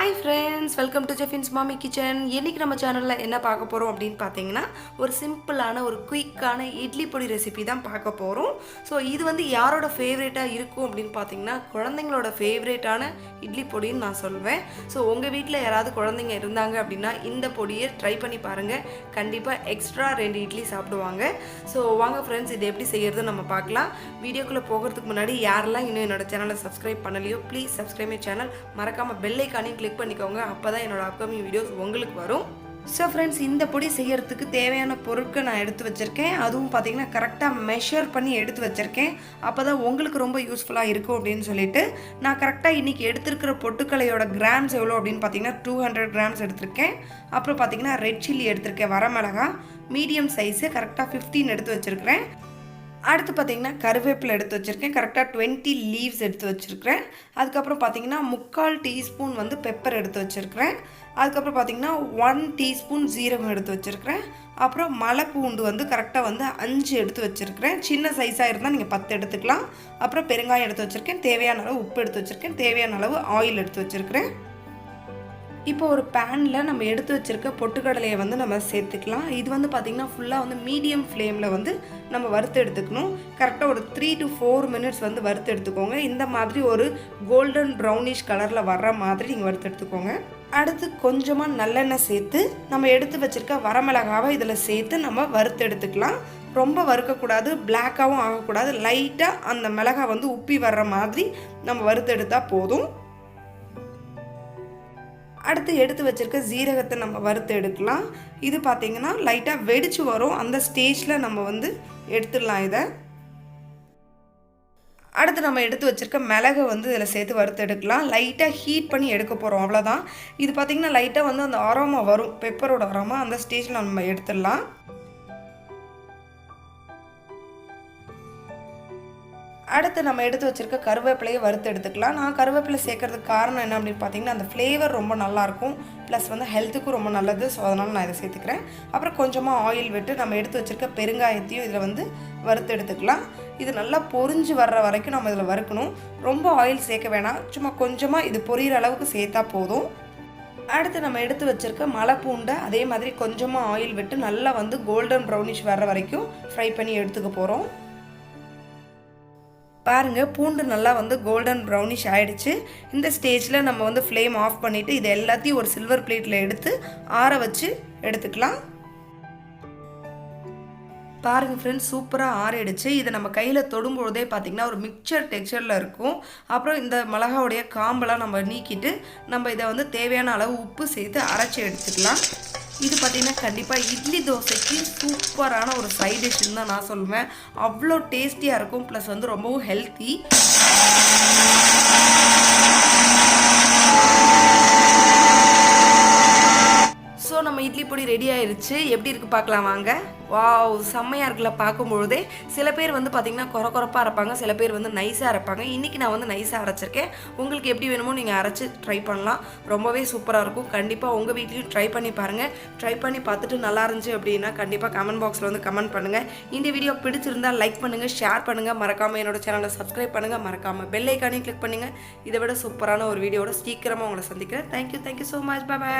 Hi friends, welcome to Jeffin's Mommy Kitchen. இன்னைக்கு நம்ம சேனல்ல என்ன பார்க்க போறோம் அப்படினு பாத்தீங்கன்னா ஒரு சிம்பிளான ஒரு குயிக்கான இட்லி பொடி ரெசிபி தான் பார்க்க போறோம். சோ இது வந்து யாரோட ஃபேவரட்டா இருக்கும் அப்படினு பாத்தீங்கன்னா குழந்தைகளோட ஃபேவரட்டான இட்லி பொடின்னு நான் சொல்வேன். சோ உங்க வீட்ல யாராவது குழந்தைங்க இருந்தாங்க அப்படினா இந்த பொடியை ட்ரை பண்ணி பாருங்க. கண்டிப்பா எக்ஸ்ட்ரா 2 இட்லி சாப்பிடுவாங்க. சோ வாங்க फ्रेंड्स இது எப்படி செய்யறது நம்ம பார்க்கலாம். வீடியோக்குள்ள போகிறதுக்கு முன்னாடி யாரெல்லாம் இன்னும் என்னோட சேனலை சப்ஸ்கிரைப் பண்ணலையோ ப்ளீஸ் சப்ஸ்கிரைப் மை சேனல். மறக்காம பெல் ஐகானை கிளிக் பண்ணிக்கோங்க. அப்பதான் என்னோட அப்கமிங் வீடியோஸ் உங்களுக்கு வரும். ஸோ ஃப்ரெண்ட்ஸ் இந்த பொடி செய்யறதுக்கு தேவையான பொருட்கள் நான் எடுத்து வச்சிருக்கேன். அதுவும் பார்த்தீங்கன்னா கரெக்டாக மெஷர் பண்ணி எடுத்து வச்சிருக்கேன். அப்போ தான் உங்களுக்கு ரொம்ப யூஸ்ஃபுல்லாக இருக்கும் அப்படின்னு சொல்லிட்டு நான் கரெக்டாக இன்றைக்கி எடுத்துருக்கிற பொட்டுக்கலையோட கிராம்ஸ் எவ்வளோ அப்படின்னு பார்த்தீங்கன்னா 200 கிராம்ஸ் எடுத்திருக்கேன். அப்புறம் பார்த்தீங்கன்னா ரெட் சில்லி எடுத்திருக்கேன், வரமிளகா மீடியம் சைஸு கரெக்டாக 15 எடுத்து வச்சுருக்கிறேன். அடுத்து பார்த்திங்கன்னா கருவேப்பிலை எடுத்து வச்சுருக்கேன், கரெக்டாக 20 லீவ்ஸ் எடுத்து வச்சுருக்கிறேன். அதுக்கப்புறம் பார்த்திங்கன்னா 3/4 டீஸ்பூன் வந்து பெப்பர் எடுத்து வச்சுருக்கிறேன். அதுக்கப்புறம் பார்த்திங்கன்னா 1 டீஸ்பூன் ஜீரகம் எடுத்து வச்சுருக்கிறேன். அப்புறம் மலை பூண்டு வந்து கரெக்டாக வந்து 5 எடுத்து வச்சுருக்கிறேன். சின்ன சைஸாக இருந்தால் நீங்கள் 10 எடுத்துக்கலாம். அப்புறம் பெருங்காயம் எடுத்து வச்சுருக்கேன், தேவையான அளவு உப்பு எடுத்து வச்சுருக்கேன், தேவையான அளவு ஆயில் எடுத்து வச்சுருக்கிறேன். இப்போ ஒரு பேனில் நம்ம எடுத்து வச்சுருக்க பொட்டுக்கடலையை வந்து நம்ம சேர்த்துக்கலாம். இது வந்து பார்த்திங்கன்னா ஃபுல்லாக வந்து மீடியம் ஃப்ளேமில் வந்து நம்ம வறுத்து எடுத்துக்கணும். கரெக்டாக ஒரு 3 to 4 மினிட்ஸ் வந்து வறுத்து எடுத்துக்கோங்க. இந்த மாதிரி ஒரு கோல்டன் ப்ரௌனிஷ் கலரில் வர்ற மாதிரி நீங்கள் வறுத்து எடுத்துக்கோங்க. அடுத்து கொஞ்சமாக நல்லெண்ணெய் சேர்த்து நம்ம எடுத்து வச்சுருக்க வரமிளகாவை இதில் சேர்த்து நம்ம வறுத்து எடுத்துக்கலாம். ரொம்ப வறுக்கக்கூடாது, பிளாக்காகவும் ஆகக்கூடாது. லைட்டாக அந்த மிளகாய் வந்து உப்பி வர்ற மாதிரி நம்ம வறுத்து எடுத்தால் போதும். அடுத்து எடுத்து வச்சுருக்க ஜீரகத்தை நம்ம வறுத்து எடுக்கலாம். இது பார்த்திங்கன்னா லைட்டாக வெடிச்சு வரும், அந்த ஸ்டேஜில் நம்ம வந்து எடுத்துடலாம். இதை அடுத்து நம்ம எடுத்து வச்சுருக்க மிளகை வந்து இதில் சேர்த்து வறுத்து எடுக்கலாம். லைட்டாக ஹீட் பண்ணி எடுக்க போகிறோம், அவ்வளோதான். இது பார்த்திங்கன்னா லைட்டாக வந்து அந்த அரோமா வரும், பெப்பரோட அரோமா, அந்த ஸ்டேஜில் நம்ம எடுத்துடலாம். அடுத்து நம்ம எடுத்து வச்சுருக்க கருவேப்பிலையை வறுத்து எடுத்துக்கலாம். நான் கருவேப்பிலை சேர்க்கறதுக்கு காரணம் என்ன அப்படின்னு பார்த்தீங்கன்னா அந்த ஃப்ளேவர் ரொம்ப நல்லாயிருக்கும், ப்ளஸ் வந்து ஹெல்த்துக்கும் ரொம்ப நல்லது. ஸோ அதனால் நான் இதை சேர்த்துக்கிறேன். அப்புறம் கொஞ்சமாக ஆயில் விட்டு நம்ம எடுத்து வச்சுருக்க பெருங்காயத்தையும் இதில் வந்து வறுத்து எடுத்துக்கலாம். இது நல்லா பொரிஞ்சு வர்ற வரைக்கும் நம்ம இதில் வறுக்கணும். ரொம்ப ஆயில் சேர்க்க வேணாம், சும்மா கொஞ்சமாக இது பொரியிற அளவுக்கு சேர்த்தா போதும். அடுத்து நம்ம எடுத்து வச்சுருக்க மலை பூண்டை அதே மாதிரி கொஞ்சமாக ஆயில் விட்டு நல்லா வந்து கோல்டன் ப்ரௌனிஷ் வர்ற வரைக்கும் ஃப்ரை பண்ணி எடுத்துக்க போகிறோம். பாருங்கள், பூண்டு நல்லா வந்து கோல்டன் ப்ரௌனிஷ் ஆகிடுச்சு. இந்த ஸ்டேஜில் நம்ம வந்து ஃப்ளேம் ஆஃப் பண்ணிவிட்டு இது எல்லாத்தையும் ஒரு சில்வர் பிளேட்டில் எடுத்து ஆற வச்சு எடுத்துக்கலாம். பாருங்கள் ஃப்ரெண்ட்ஸ், சூப்பராக ஆறிடுச்சு. இதை நம்ம கையில் தொடும்பொழுதே பார்த்திங்கன்னா ஒரு மிக்சர் டெக்ஸ்சரில் இருக்கும். அப்புறம் இந்த மிளகாவுடைய காம்பெல்லாம் நம்ம நீக்கிட்டு நம்ம இதை வந்து தேவையான அளவு உப்பு சேர்த்து அரைச்சி எடுத்துக்கலாம். இது பார்த்திங்கன்னா கண்டிப்பாக இட்லி தோசைக்கு சூப்பரான ஒரு சைட் டிஷ்ஷுன்னு தான் நான் சொல்லுவேன். அவ்வளோ டேஸ்டியாக இருக்கும், ப்ளஸ் வந்து ரொம்பவும் ஹெல்த்தி. ஸோ நம்ம இட்லி பொடி ரெடி ஆயிடுச்சு. எப்படி இருக்குது பார்க்கலாம் வாங்க. வாவ், செம்மையாக இருக்குல்ல பார்க்கும்பொழுதே. சில பேர் வந்து பார்த்திங்கன்னா கொரப்பாக அரைப்பாங்க, சில பேர் வந்து நைஸாக அரைப்பாங்க. இன்றைக்கி நான் வந்து நைஸாக அரைச்சிருக்கேன். உங்களுக்கு எப்படி வேணுமோ நீங்கள் அரைச்சி ட்ரை பண்ணலாம். ரொம்பவே சூப்பராக இருக்கும். கண்டிப்பாக உங்கள் வீட்லேயும் ட்ரை பண்ணி பாருங்கள். ட்ரை பண்ணி பார்த்துட்டு நல்லா இருந்துச்சு அப்படின்னா கண்டிப்பாக கமெண்ட் பாக்ஸில் வந்து கமெண்ட் பண்ணுங்கள். இந்த வீடியோ பிடிச்சிருந்தால் லைக் பண்ணுங்கள், ஷேர் பண்ணுங்கள். மறக்காமல் என்னோட சேனலை சப்ஸ்கிரைப் பண்ணுங்கள். மறக்காமல் பெல் ஐக்கானையும் கிளிக் பண்ணுங்கள். இதை விட சூப்பரான ஒரு வீடியோட சீக்கிரமாக உங்களை சந்திக்கிறேன். Thank you so much. பை.